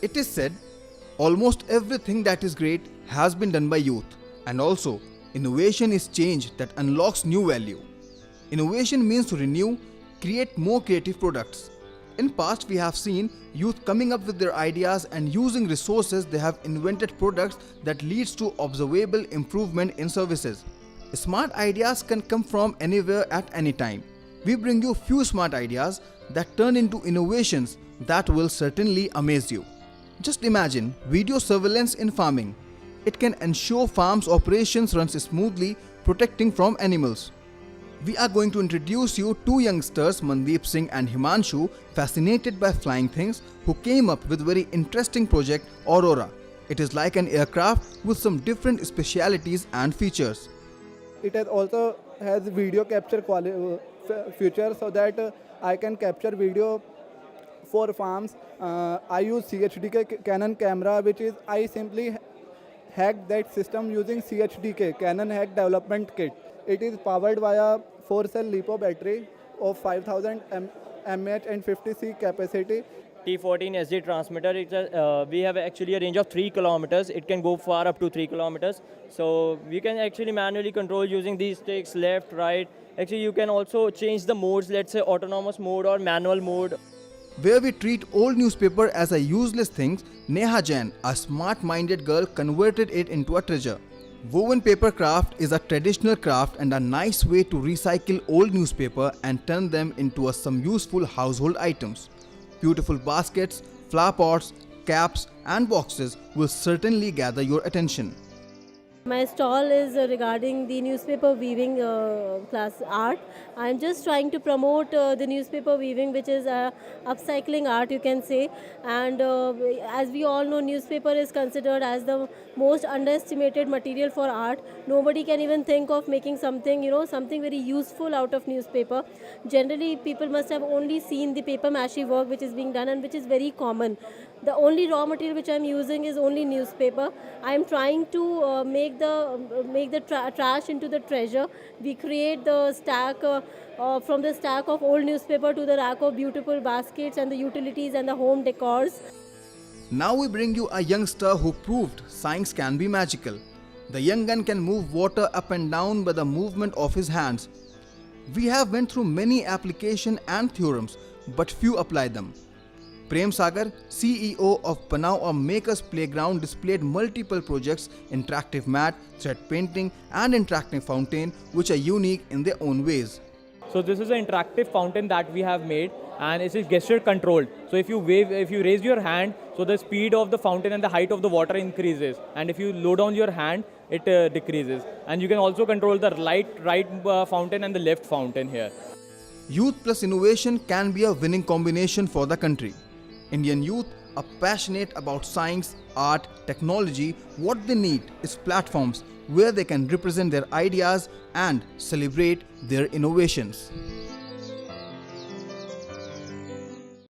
It is said, almost everything that is great has been done by youth, and also, innovation is change that unlocks new value. Innovation means to renew, create more creative products. In past, we have seen youth coming up with their ideas and using resources they have invented products that leads to observable improvement in services. Smart ideas can come from anywhere at any time. We bring you few smart ideas that turn into innovations that will certainly amaze you. Just imagine video surveillance in farming. It can ensure farms' operations runs smoothly, protecting from animals. We are going to introduce you two youngsters, Mandeep Singh and Himanshu, fascinated by flying things, who came up with very interesting project Aurora. It is like an aircraft with some different specialities and features. It also has video capture feature so that I can capture video for farms. I use CHDK Canon camera, which is I simply hacked that system using CHDK Canon Hack Development Kit. It is powered via 4-cell LiPo battery of 5000 mAh and 50C capacity. T14 SD transmitter. We have actually a range of 3 kilometers. It can go far up to 3 kilometers. So we can actually manually control using these sticks, left, right. Actually, you can also change the modes, let's say autonomous mode or manual mode. Where we treat old newspaper as a useless thing, Neha Jain, a smart-minded girl, converted it into a treasure. Woven paper craft is a traditional craft and a nice way to recycle old newspaper and turn them into some useful household items. Beautiful baskets, flower pots, caps and boxes will certainly gather your attention. My stall is regarding the newspaper weaving class art. I'm just trying to promote the newspaper weaving, which is upcycling art, you can say. And as we all know, newspaper is considered as the most underestimated material for art. Nobody can even think of making something, something very useful out of newspaper. Generally, people must have only seen the paper mache work which is being done and which is very common. The only raw material which I'm using is only newspaper. I'm trying to make the trash into the treasure. We create the stack from the stack of old newspaper to the rack of beautiful baskets and the utilities and the home decors. Now we bring you a youngster who proved science can be magical. The young gun can move water up and down by the movement of his hands. We have went through many applications and theorems, but few apply them. Prem Sagar, CEO of Panau, a maker's playground, displayed multiple projects, interactive mat, thread painting and interactive fountain, which are unique in their own ways. So this is an interactive fountain that we have made, and it is gesture controlled. So if you raise your hand, so the speed of the fountain and the height of the water increases, and if you low down your hand, it decreases. And you can also control the right fountain and the left fountain here. Youth plus innovation can be a winning combination for the country. Indian youth are passionate about science, art, technology. What they need is platforms where they can represent their ideas and celebrate their innovations.